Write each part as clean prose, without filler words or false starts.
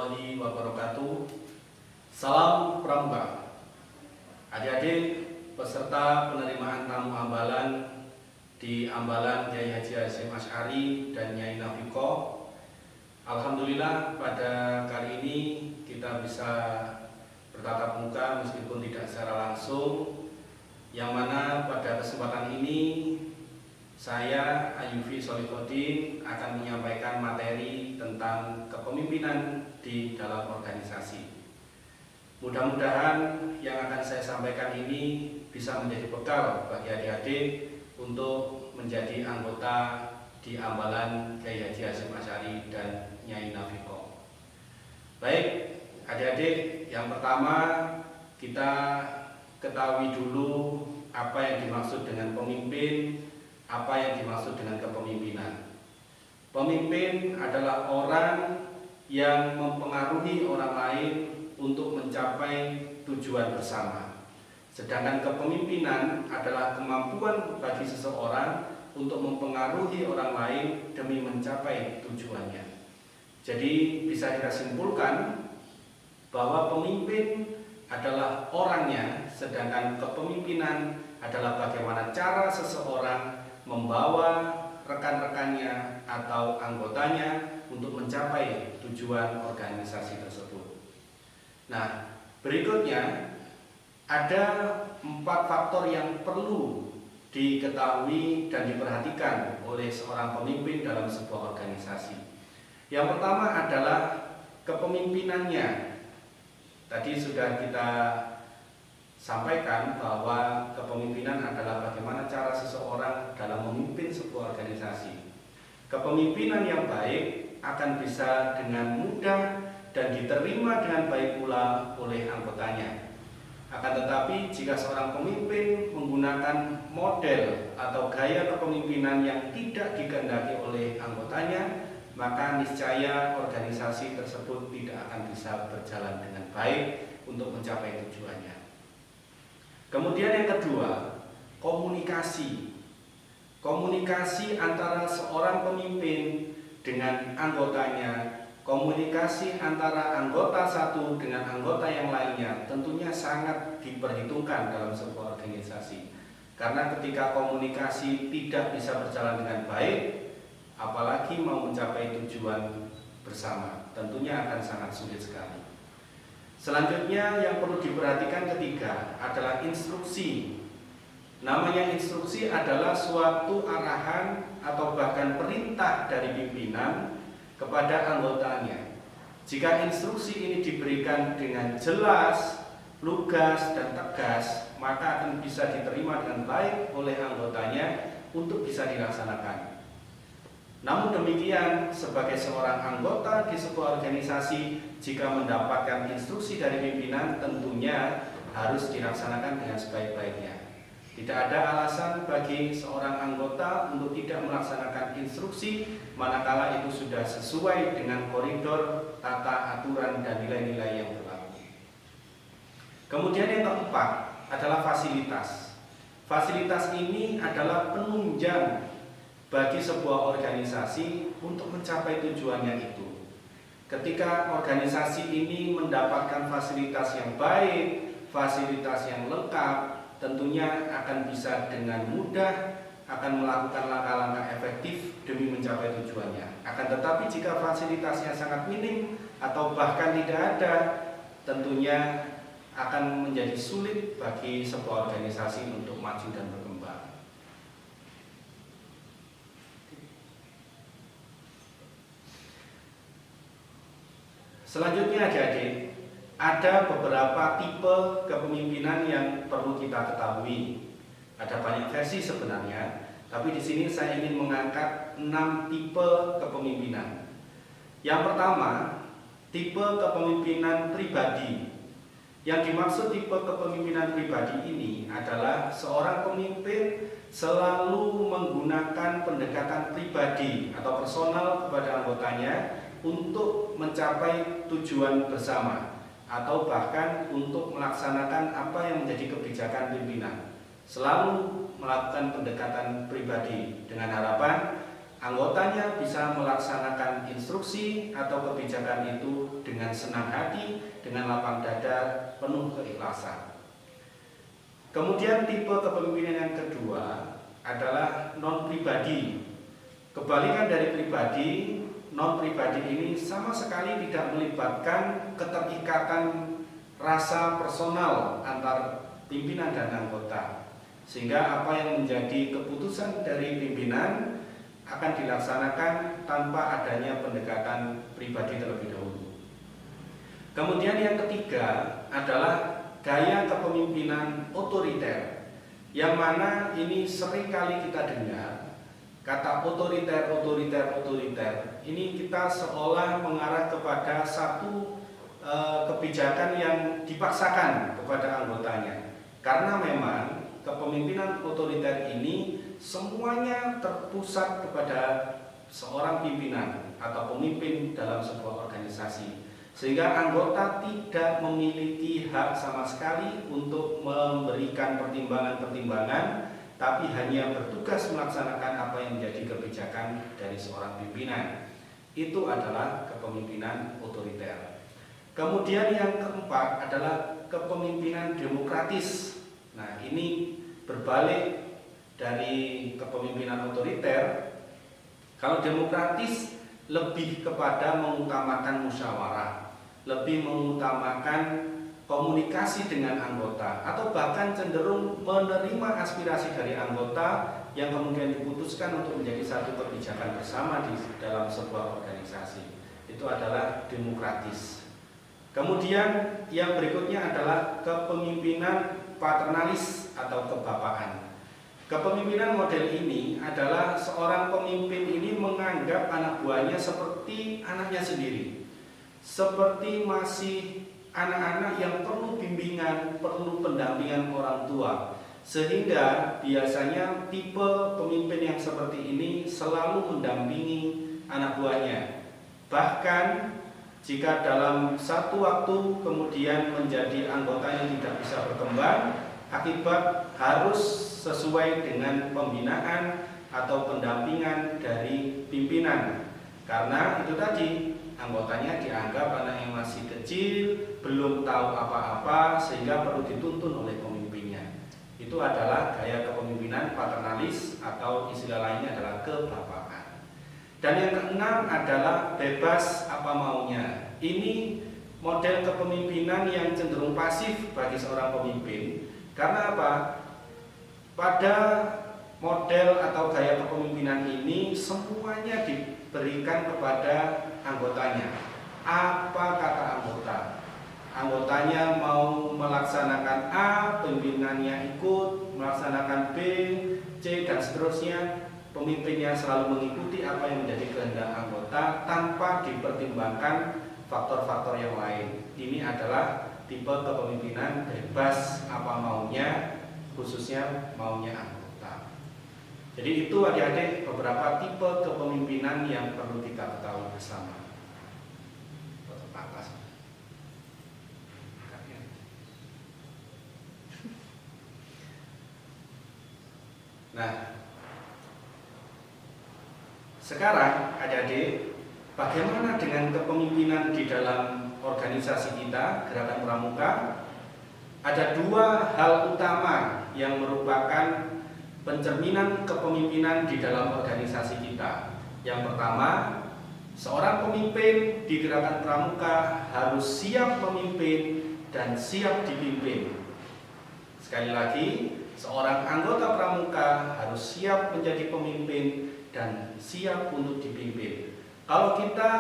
warahmatullahi wabarakatuh. Salam pramuka. Adik-adik peserta penerimaan tamu ambalan di Ambalan Kyai Haji Hasyim Asy'ari dan Nyai Nafiko. Alhamdulillah pada kali ini kita bisa bertatap muka meskipun tidak secara langsung, yang mana pada kesempatan ini saya Ayufi Solihodin akan menyampaikan materi tentang kepemimpinan di dalam organisasi. Mudah-mudahan yang akan saya sampaikan ini bisa menjadi bekal bagi adik-adik untuk menjadi anggota di Ambalan Kyai Haji Hasyim Asy'ari dan Nyai Nafiko. Baik, adik-adik, yang pertama kita ketahui dulu apa yang dimaksud dengan pemimpin, apa yang dimaksud dengan kepemimpinan. Pemimpin adalah orang yang mempengaruhi orang lain untuk mencapai tujuan bersama. Sedangkan kepemimpinan adalah kemampuan bagi seseorang untuk mempengaruhi orang lain demi mencapai tujuannya. Jadi bisa kita simpulkan bahwa pemimpin adalah orangnya, sedangkan kepemimpinan adalah bagaimana cara seseorang membawa rekan-rekannya atau anggotanya untuk mencapai tujuan organisasi tersebut. Nah, berikutnya ada 4 faktor yang perlu diketahui dan diperhatikan oleh seorang pemimpin dalam sebuah organisasi. Yang pertama adalah kepemimpinannya. Tadi sudah kita sampaikan bahwa kepemimpinan adalah bagaimana cara seseorang dalam memimpin sebuah organisasi. Kepemimpinan yang baik akan bisa dengan mudah dan diterima dengan baik pula oleh anggotanya. Akan tetapi jika seorang pemimpin menggunakan model atau gaya kepemimpinan yang tidak dikehendaki oleh anggotanya, maka niscaya organisasi tersebut tidak akan bisa berjalan dengan baik untuk mencapai tujuannya. Kemudian yang kedua, komunikasi. Komunikasi antara seorang pemimpin dengan anggotanya, komunikasi antara anggota satu dengan anggota yang lainnya tentunya sangat diperhitungkan dalam sebuah organisasi. Karena ketika komunikasi tidak bisa berjalan dengan baik, apalagi mau mencapai tujuan bersama, tentunya akan sangat sulit sekali. Selanjutnya yang perlu diperhatikan ketiga adalah instruksi. Namanya instruksi adalah suatu arahan atau bahkan perintah dari pimpinan kepada anggotanya. Jika instruksi ini diberikan dengan jelas, lugas, dan tegas, maka akan bisa diterima dengan baik oleh anggotanya untuk bisa dilaksanakan. Namun demikian, sebagai seorang anggota di sebuah organisasi, jika mendapatkan instruksi dari pimpinan, tentunya harus dilaksanakan dengan sebaik-baiknya. Tidak ada alasan bagi seorang anggota untuk tidak melaksanakan instruksi manakala itu sudah sesuai dengan koridor, tata aturan, dan nilai-nilai yang berlaku. Kemudian yang keempat adalah fasilitas. Fasilitas ini adalah penunjang bagi sebuah organisasi untuk mencapai tujuannya itu. Ketika organisasi ini mendapatkan fasilitas yang baik, fasilitas yang lengkap, tentunya akan bisa dengan mudah akan melakukan langkah-langkah efektif demi mencapai tujuannya. Akan tetapi jika fasilitasnya sangat minim atau bahkan tidak ada, tentunya akan menjadi sulit bagi sebuah organisasi untuk maju dan berkembang. Selanjutnya adik-adik, ada beberapa tipe kepemimpinan yang perlu kita ketahui. Ada banyak versi sebenarnya, tapi di sini saya ingin mengangkat 6 tipe kepemimpinan. Yang pertama, tipe kepemimpinan pribadi. Yang dimaksud tipe kepemimpinan pribadi ini adalah seorang pemimpin selalu menggunakan pendekatan pribadi atau personal kepada anggotanya untuk mencapai tujuan bersama, atau bahkan untuk melaksanakan apa yang menjadi kebijakan pimpinan. Selalu melakukan pendekatan pribadi dengan harapan anggotanya bisa melaksanakan instruksi atau kebijakan itu dengan senang hati, dengan lapang dada, penuh keikhlasan. Kemudian tipe kepemimpinan yang kedua adalah non-pribadi. Kebalikan dari pribadi, non-pribadi ini sama sekali tidak melibatkan keterikatan rasa personal antar pimpinan dan anggota, sehingga apa yang menjadi keputusan dari pimpinan akan dilaksanakan tanpa adanya pendekatan pribadi terlebih dahulu. Kemudian yang ketiga adalah gaya kepemimpinan otoriter, yang mana ini sering kali kita dengar kata otoriter, otoriter, otoriter. Ini kita seolah mengarah kepada satu kebijakan yang dipaksakan kepada anggotanya, karena memang kepemimpinan otoriter ini semuanya terpusat kepada seorang pimpinan atau pemimpin dalam sebuah organisasi, sehingga anggota tidak memiliki hak sama sekali untuk memberikan pertimbangan-pertimbangan, tapi hanya bertugas melaksanakan apa yang menjadi kebijakan dari seorang pimpinan. Itu adalah kepemimpinan otoriter. Kemudian yang keempat adalah kepemimpinan demokratis. Nah, ini berbalik dari kepemimpinan otoriter. Kalau demokratis lebih kepada mengutamakan musyawarah, lebih mengutamakan komunikasi dengan anggota, atau bahkan cenderung menerima aspirasi dari anggota yang kemudian diputuskan untuk menjadi satu kebijakan bersama di dalam sebuah organisasi. Itu adalah demokratis. Kemudian yang berikutnya adalah kepemimpinan paternalis atau kebapaan. Kepemimpinan model ini adalah seorang pemimpin ini menganggap anak buahnya seperti anaknya sendiri, seperti masih anak-anak yang perlu bimbingan, perlu pendampingan orang tua, sehingga biasanya tipe pemimpin yang seperti ini selalu mendampingi anak buahnya. Bahkan jika dalam satu waktu kemudian menjadi anggota yang tidak bisa berkembang akibat harus sesuai dengan pembinaan atau pendampingan dari pimpinan, karena itu tadi anggotanya dianggap anak yang masih kecil, belum tahu apa-apa, sehingga perlu dituntun oleh pemimpinnya. Itu adalah gaya kepemimpinan paternalis atau istilah lainnya adalah kebapaan. Dan yang keenam adalah bebas apa maunya. Ini model kepemimpinan yang cenderung pasif bagi seorang pemimpin. Karena apa? Pada model atau gaya kepemimpinan ini semuanya diberikan kepada anggotanya. Apa kata anggota? Anggotanya mau melaksanakan A, pimpinannya ikut, melaksanakan B, C, dan seterusnya. Pemimpinnya selalu mengikuti apa yang menjadi kehendak anggota tanpa dipertimbangkan faktor-faktor yang lain. Ini adalah tipe kepemimpinan bebas apa maunya, khususnya maunya anggota. Jadi itu adik-adik beberapa tipe kepemimpinan yang perlu kita ketahui bersama. Nah, sekarang adik-adik, bagaimana dengan kepemimpinan di dalam organisasi kita, Gerakan Pramuka? Ada dua hal utama yang merupakan pencerminan kepemimpinan di dalam organisasi kita. Yang pertama, seorang pemimpin di Gerakan Pramuka harus siap memimpin dan siap dipimpin. Sekali lagi, seorang anggota pramuka harus siap menjadi pemimpin dan siap untuk dipimpin. Kalau kita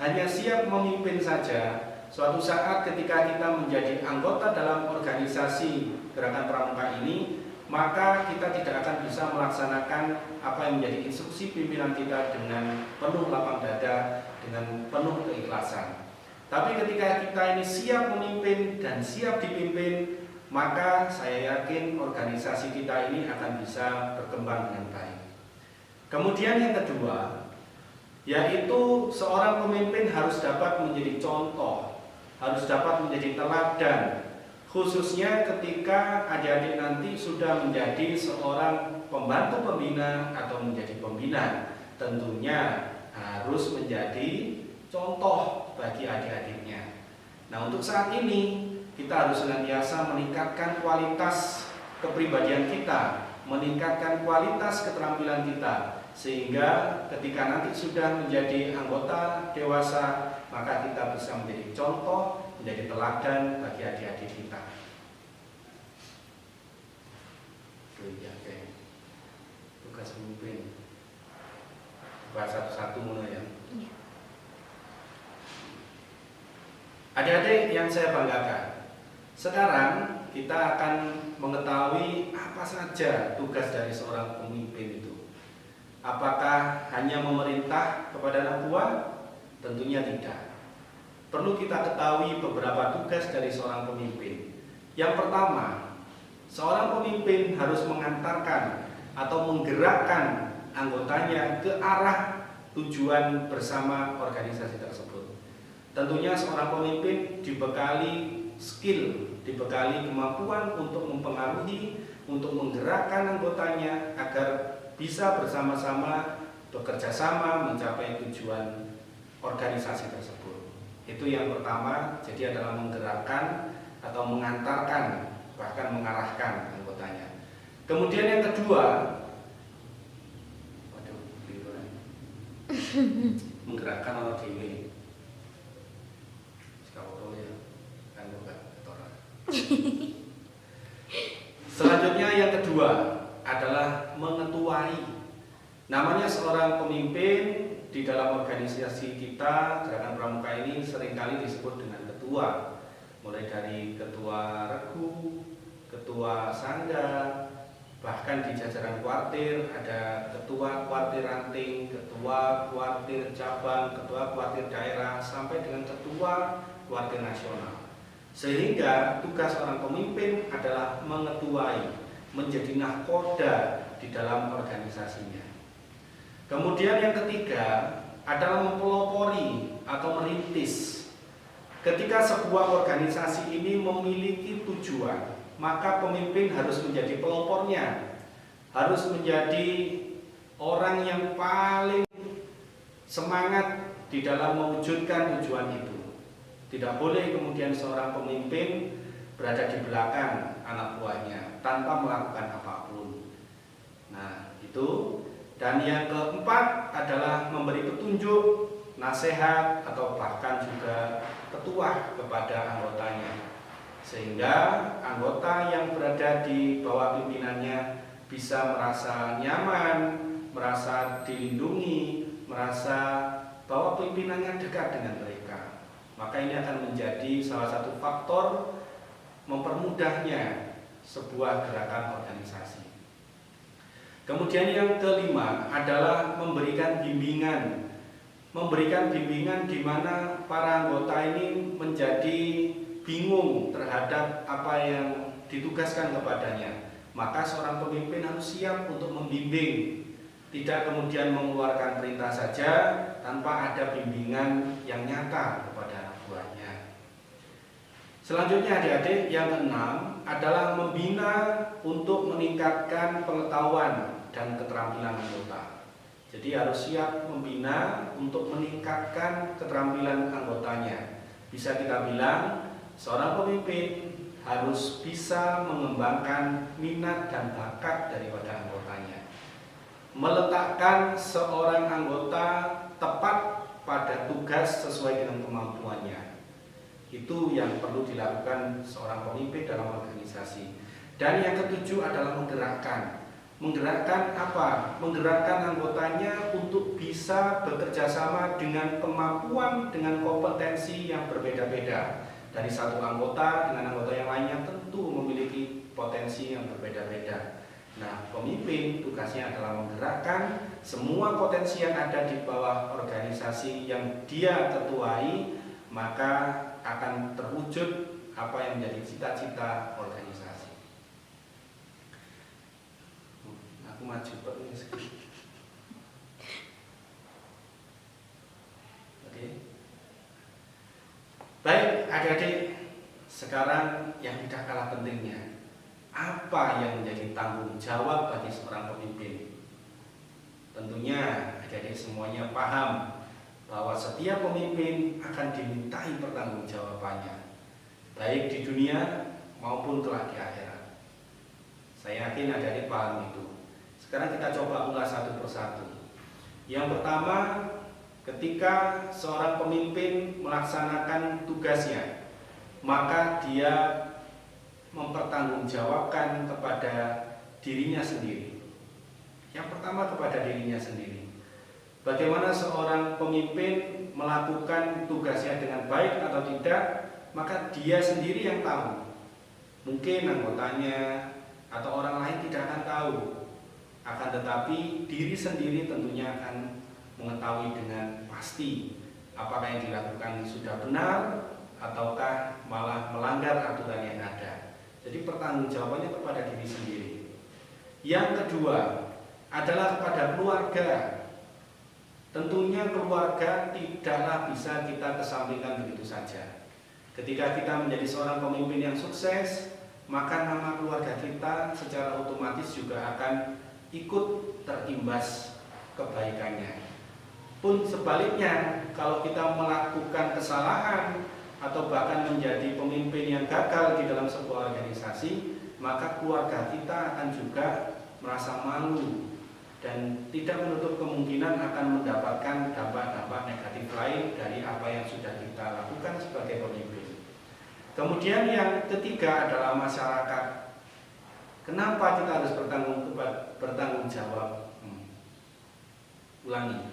hanya siap memimpin saja, suatu saat ketika kita menjadi anggota dalam organisasi Gerakan Pramuka ini, maka kita tidak akan bisa melaksanakan apa yang menjadi instruksi pimpinan kita dengan penuh lapang dada, dengan penuh keikhlasan. Tapi ketika kita ini siap memimpin dan siap dipimpin, maka saya yakin organisasi kita ini akan bisa berkembang dengan baik. Kemudian yang kedua, yaitu seorang pemimpin harus dapat menjadi contoh, harus dapat menjadi teladan, khususnya ketika adik-adik nanti sudah menjadi seorang pembantu pembina atau menjadi pembina. tentunya harus menjadi contoh bagi adik-adiknya. Nah, untuk saat ini kita harus senantiasa meningkatkan kualitas kepribadian kita, meningkatkan kualitas keterampilan kita, sehingga ketika nanti sudah menjadi anggota dewasa, maka kita bisa menjadi contoh, menjadi teladan bagi adik-adik kita. Tugas pemimpin bahas satu-satu mulai ya. Adik-adik yang saya banggakan, sekarang kita akan mengetahui apa saja tugas dari seorang pemimpin itu. Apakah hanya memerintah kepada anak buah? Tentunya tidak. Perlu kita ketahui beberapa tugas dari seorang pemimpin. Yang pertama, seorang pemimpin harus mengantarkan atau menggerakkan anggotanya ke arah tujuan bersama organisasi tersebut. Tentunya seorang pemimpin dibekali skill, dibekali kemampuan untuk mempengaruhi, untuk menggerakkan anggotanya agar bisa bersama-sama bekerja sama mencapai tujuan organisasi tersebut. Itu yang pertama, jadi adalah menggerakkan atau mengantarkan, bahkan mengarahkan anggotanya. Kemudian yang kedua, menggerakkan orang dewi. Selanjutnya yang kedua adalah mengetuai. Namanya seorang pemimpin di dalam organisasi kita, Gerakan Pramuka ini seringkali disebut dengan ketua. Mulai dari ketua regu, ketua sangga, bahkan di jajaran kuartir ada ketua kuartir ranting, ketua kuartir cabang, ketua kuartir daerah, sampai dengan ketua kuartir nasional. Sehingga tugas seorang pemimpin adalah mengetuai, menjadi nahkoda di dalam organisasinya. Kemudian yang ketiga adalah mempelopori atau merintis. Ketika sebuah organisasi ini memiliki tujuan, maka pemimpin harus menjadi pelopornya, harus menjadi orang yang paling semangat di dalam mewujudkan tujuan itu. Tidak boleh kemudian seorang pemimpin berada di belakang anak buahnya tanpa melakukan apapun. Nah, itu. Dan yang keempat adalah memberi petunjuk, nasihat, atau bahkan juga petuah kepada anggotanya, sehingga anggota yang berada di bawah pimpinannya bisa merasa nyaman, merasa dilindungi, merasa bahwa pimpinannya dekat dengan mereka. Maka ini akan menjadi salah satu faktor mempermudahnya sebuah gerakan organisasi. Kemudian yang kelima adalah memberikan bimbingan. Memberikan bimbingan di mana para anggota ini menjadi bingung terhadap apa yang ditugaskan kepadanya. Maka seorang pemimpin harus siap untuk membimbing. Tidak kemudian mengeluarkan perintah saja tanpa ada bimbingan yang nyata kepada anak buahnya. Selanjutnya adik-adik, yang keenam adalah membina untuk meningkatkan pengetahuan dan keterampilan anggota. Jadi harus siap membina untuk meningkatkan keterampilan anggotanya. Bisa kita bilang seorang pemimpin harus bisa mengembangkan minat dan bakat daripada anggotanya. Meletakkan seorang anggota tepat pada tugas sesuai dengan kemampuannya. Itu yang perlu dilakukan seorang pemimpin dalam organisasi. Dan yang ketujuh adalah menggerakkan. Menggerakkan apa? Menggerakkan anggotanya untuk bisa bekerja sama dengan kemampuan, dengan kompetensi yang berbeda-beda. Dari satu anggota dengan anggota yang lainnya tentu memiliki potensi yang berbeda-beda. Nah, pemimpin tugasnya adalah menggerakkan semua potensi yang ada di bawah organisasi yang dia ketuai, maka akan terwujud apa yang menjadi cita-cita organisasi. Aku maju ini sedikit. Oke. Baik, adik-adik, sekarang yang tidak kalah pentingnya, apa yang menjadi tanggung jawab bagi seorang pemimpin? Tentunya Jadi semuanya paham bahwa setiap pemimpin akan dimintai pertanggungjawabannya, baik di dunia maupun kelak di akhirat. Saya yakin adik-adik paham itu. Sekarang kita coba ulas satu persatu. Yang pertama, ketika seorang pemimpin melaksanakan tugasnya, maka dia mempertanggungjawabkan kepada dirinya sendiri. Yang pertama kepada dirinya sendiri. Bagaimana seorang pemimpin melakukan tugasnya dengan baik atau tidak, maka dia sendiri yang tahu. Mungkin anggotanya atau orang lain tidak akan tahu. Akan tetapi diri sendiri tentunya akan mengetahui dengan pasti apakah yang dilakukan sudah benar ataukah malah melanggar aturan yang ada. Jadi pertanggungjawabannya kepada diri sendiri. Yang kedua adalah kepada keluarga. Tentunya keluarga tidaklah bisa kita kesampingkan begitu saja. Ketika kita menjadi seorang pemimpin yang sukses, maka nama keluarga kita secara otomatis juga akan ikut terimbas kebaikannya. Pun sebaliknya, kalau kita melakukan kesalahan atau bahkan menjadi pemimpin yang gagal di dalam sebuah organisasi, maka keluarga kita akan juga merasa malu dan tidak menutup kemungkinan akan mendapatkan dampak-dampak negatif lain dari apa yang sudah kita lakukan sebagai pemimpin. Kemudian yang ketiga adalah masyarakat. Kenapa kita harus bertanggung jawab? Ulangi.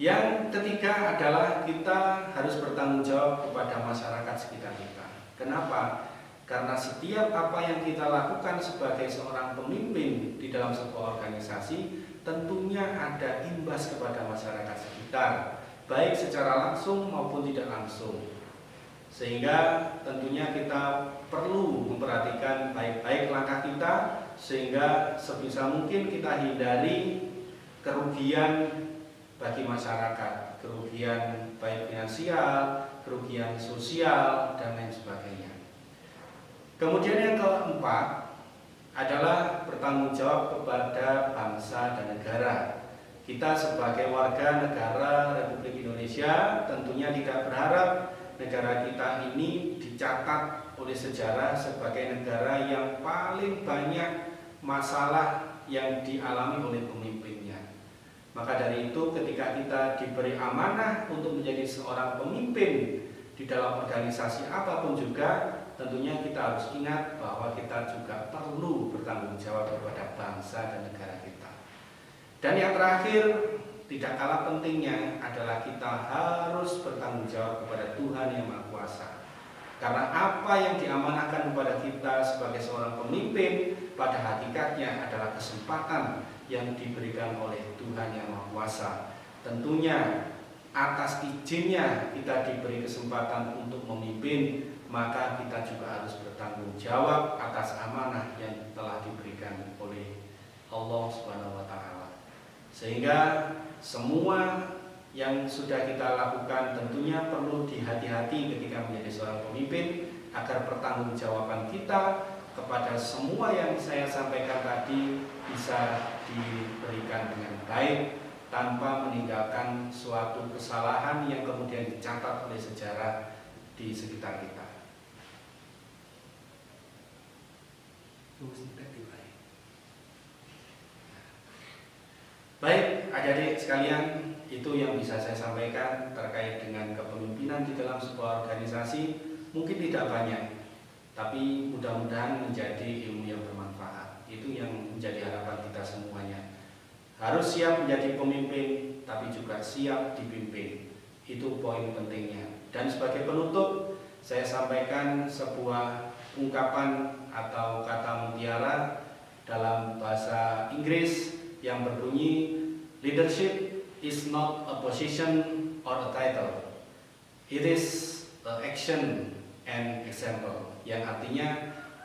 Yang ketiga adalah kita harus bertanggung jawab kepada masyarakat sekitar kita. Kenapa? Karena setiap apa yang kita lakukan sebagai seorang pemimpin di dalam sebuah organisasi tentunya ada imbas kepada masyarakat sekitar, baik secara langsung maupun tidak langsung. Sehingga tentunya kita perlu memperhatikan baik-baik langkah kita, sehingga sebisa mungkin kita hindari kerugian bagi masyarakat, kerugian baik finansial, kerugian sosial, dan lain sebagainya. Kemudian yang keempat adalah bertanggung jawab kepada bangsa dan negara. Kita sebagai warga negara Republik Indonesia tentunya tidak berharap negara kita ini dicatat oleh sejarah sebagai negara yang paling banyak masalah yang dialami oleh pemimpinnya. Maka dari itu ketika kita diberi amanah untuk menjadi seorang pemimpin di dalam organisasi apapun juga, tentunya kita harus ingat bahwa kita juga perlu bertanggung jawab kepada bangsa dan negara kita. Dan yang terakhir, tidak kalah pentingnya adalah kita harus bertanggung jawab kepada Tuhan Yang Maha Kuasa. Karena apa yang diamanahkan kepada kita sebagai seorang pemimpin pada hakikatnya adalah kesempatan yang diberikan oleh Tuhan Yang Maha Kuasa. Tentunya atas izinnya kita diberi kesempatan untuk memimpin, maka kita juga harus bertanggung jawab atas amanah yang telah diberikan oleh Allah Subhanahu wa taala. Sehingga semua yang sudah kita lakukan tentunya perlu dihati-hati ketika menjadi seorang pemimpin, agar pertanggungjawaban kita kepada semua yang saya sampaikan tadi bisa diberikan dengan baik tanpa meninggalkan suatu kesalahan yang kemudian dicatat oleh sejarah di sekitar kita. Baik, adik-adik sekalian, itu yang bisa saya sampaikan terkait dengan kepemimpinan di dalam sebuah organisasi. Mungkin tidak banyak, tapi mudah-mudahan menjadi ilmu yang bermanfaat. Itu yang menjadi harapan kita semuanya. Harus siap menjadi pemimpin, tapi juga siap dipimpin. Itu poin pentingnya. Dan sebagai penutup, saya sampaikan sebuah ungkapan atau kata mutiara dalam bahasa Inggris yang berbunyi, leadership is not a position or a title, it is an action and example. Yang artinya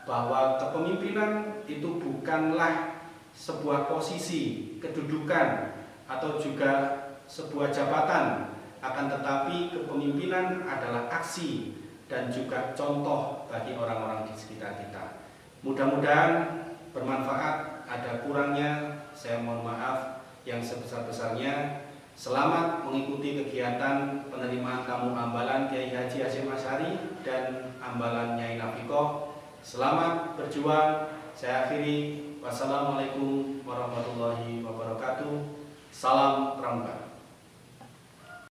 bahwa kepemimpinan itu bukanlah sebuah posisi, kedudukan, atau juga sebuah jabatan, akan tetapi kepemimpinan adalah aksi dan juga contoh bagi orang-orang di sekitar kita. Mudah-mudahan bermanfaat. Ada kurangnya saya mohon maaf. yang sebesar-besarnya. Selamat mengikuti kegiatan penerimaan tamu ambalan Kiai Haji Hasyim Asy'ari dan ambalan Nyai Nafikoh. Selamat berjuang. Saya akhiri. Wassalamualaikum warahmatullahi wabarakatuh. Salam Pramuka.